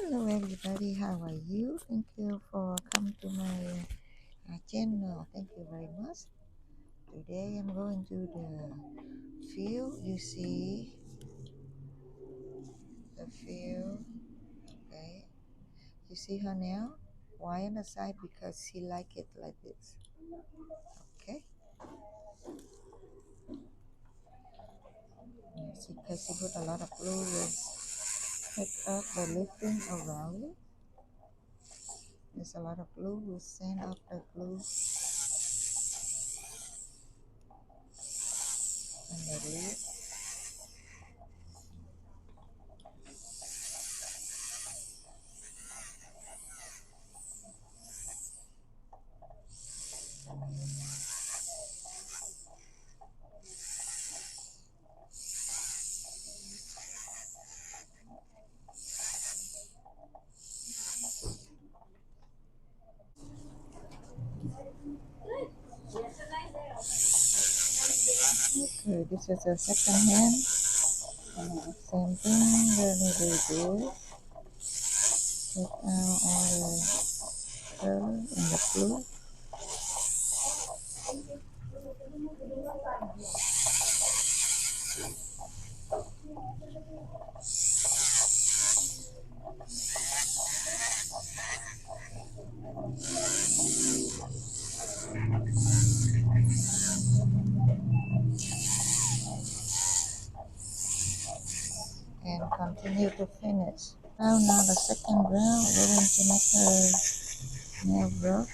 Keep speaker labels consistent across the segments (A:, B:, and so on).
A: Hello everybody, how are you? Thank you for coming to my channel. Thank you very much. Today I'm going to the field. You see the field. Okay. You see her now? Why on the side? Because she like it like this. Okay. Yes, because she put a lot of glue with pick up the lifting around it. There's a lot of glue. We sand up the glue and the lid. Okay, this is a second hand. Same thing, we're going to do this. Take out all the color and the glue. And continue to finish. Now the second round, we're going to make her nail rough.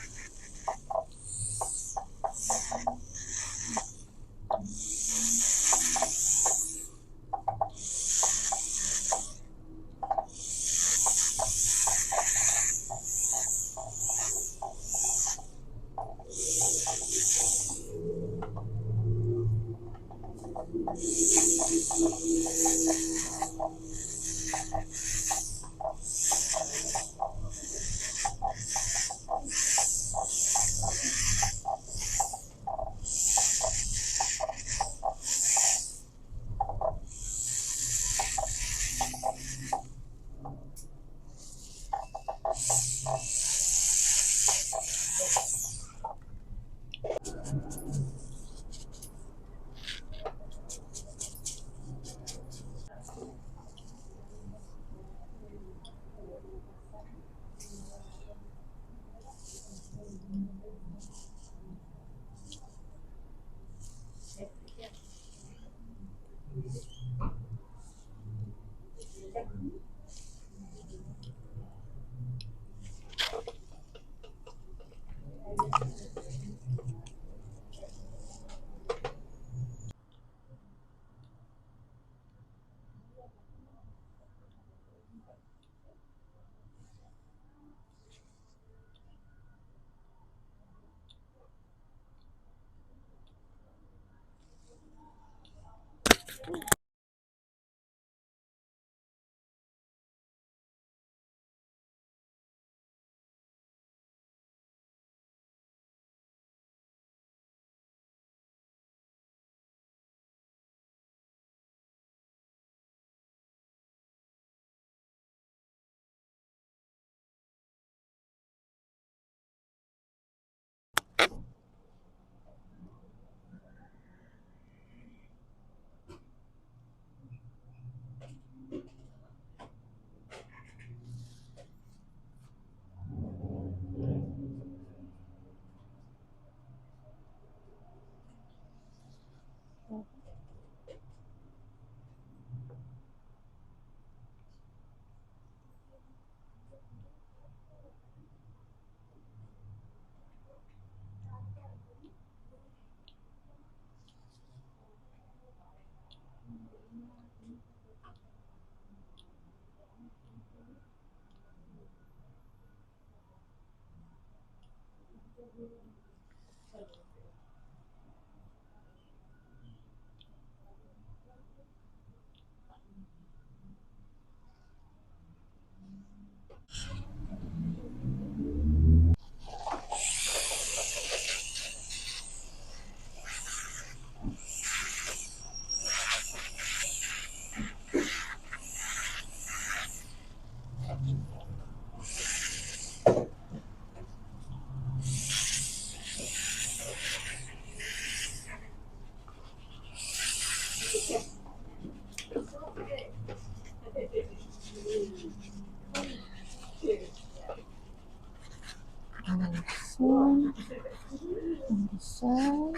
A: side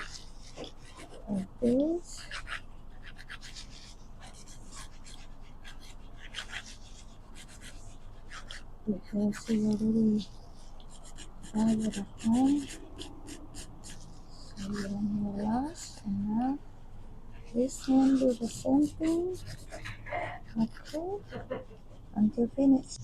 A: like this. Because we already tried it at home. So we don't need last. And now this one do the same thing. Okay. Until finished.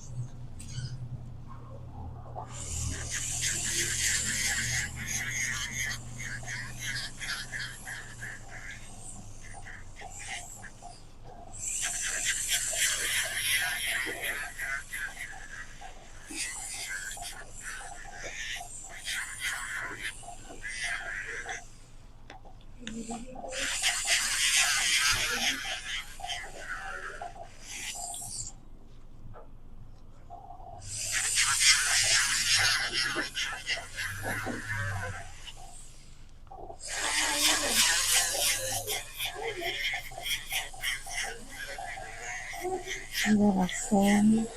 A: Little sand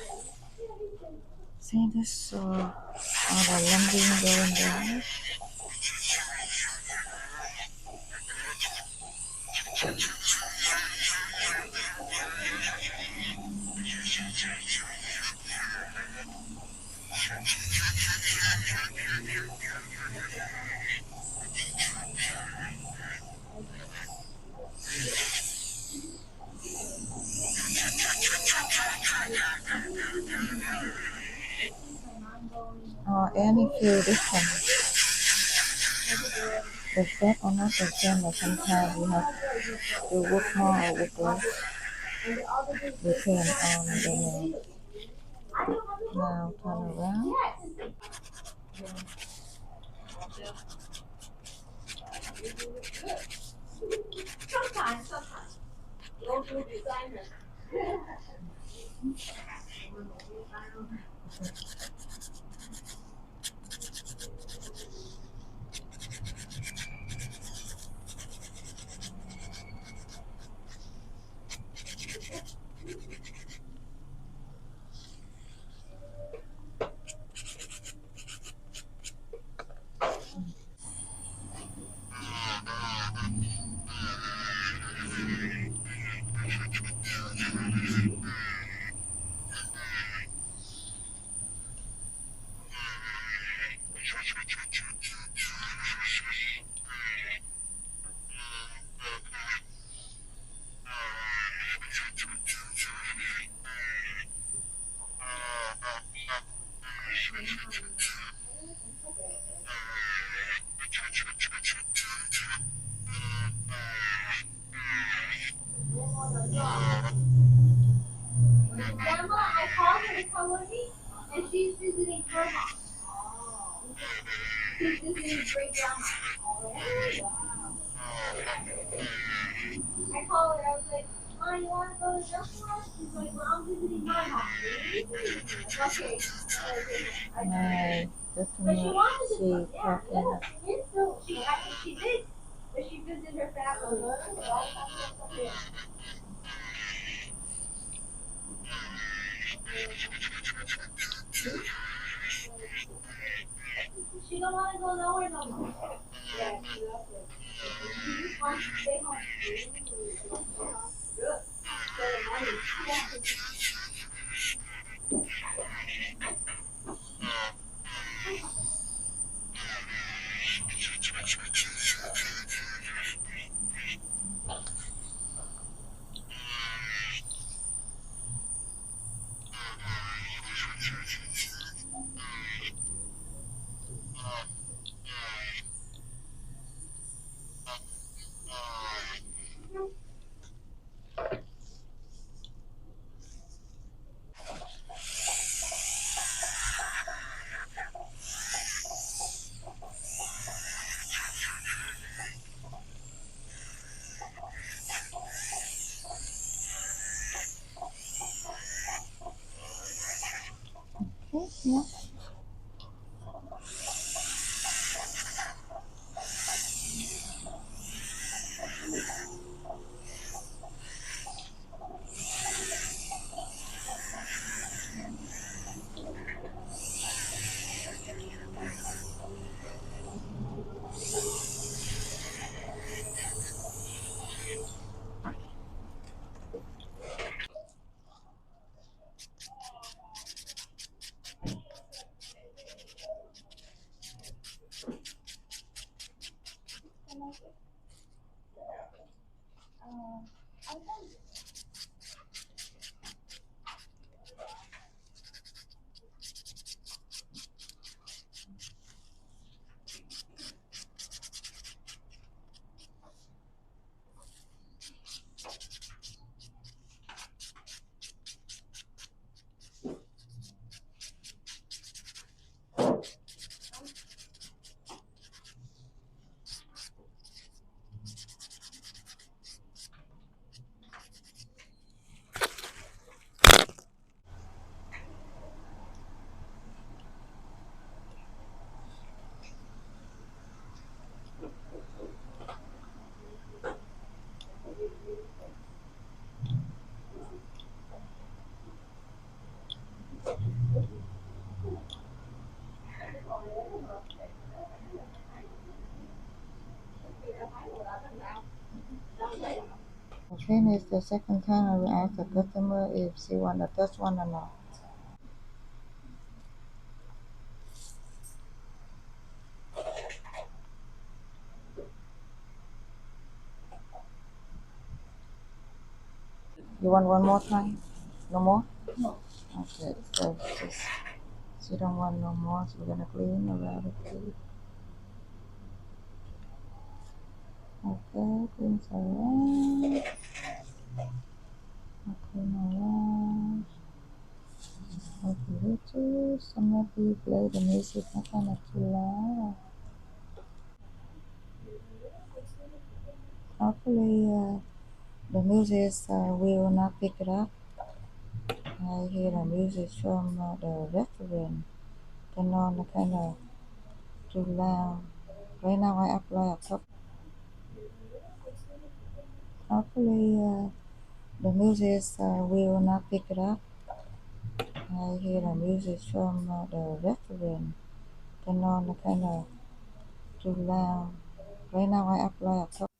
A: this so all the lumbering going down. Any feel different. The fat or not the same, but sometimes you have to work more or work less. Depend on the nail. Now turn around.
B: Grandma, I called her to come with me, and she's visiting her house. She's visiting great grandma. Wow. I called her. I was like, "Ma, you want to go to the restaurant?" She's like, "Well, I'm visiting my house." Okay.
A: Nice.
B: But she
A: Definitely
B: wanted to
A: see
B: come. Yeah,
A: talking.
B: I think she did. But she visited her family. Yeah. She don't want to go nowhere no more. Yeah, she loves it. She just wants to stay home. Good.
A: Okay, yeah. think it's the second time I will ask the customer if she want the first one or not. You want one more time? No more?
B: No.
A: Okay, so just she don't want no more, so we're gonna clean around it too. Okay, clean around. Clean around. Okay, Bluetooth. Somebody play the music, not kind of too loud. Hopefully, the music will not pick it up. I hear the music from the restaurant. Turn on the kind of too loud. Right now, I apply a cup. Hopefully, the music will not pick it up. I hear the music from the restaurant. Turn on the kind of too loud. Right now, I apply a cup.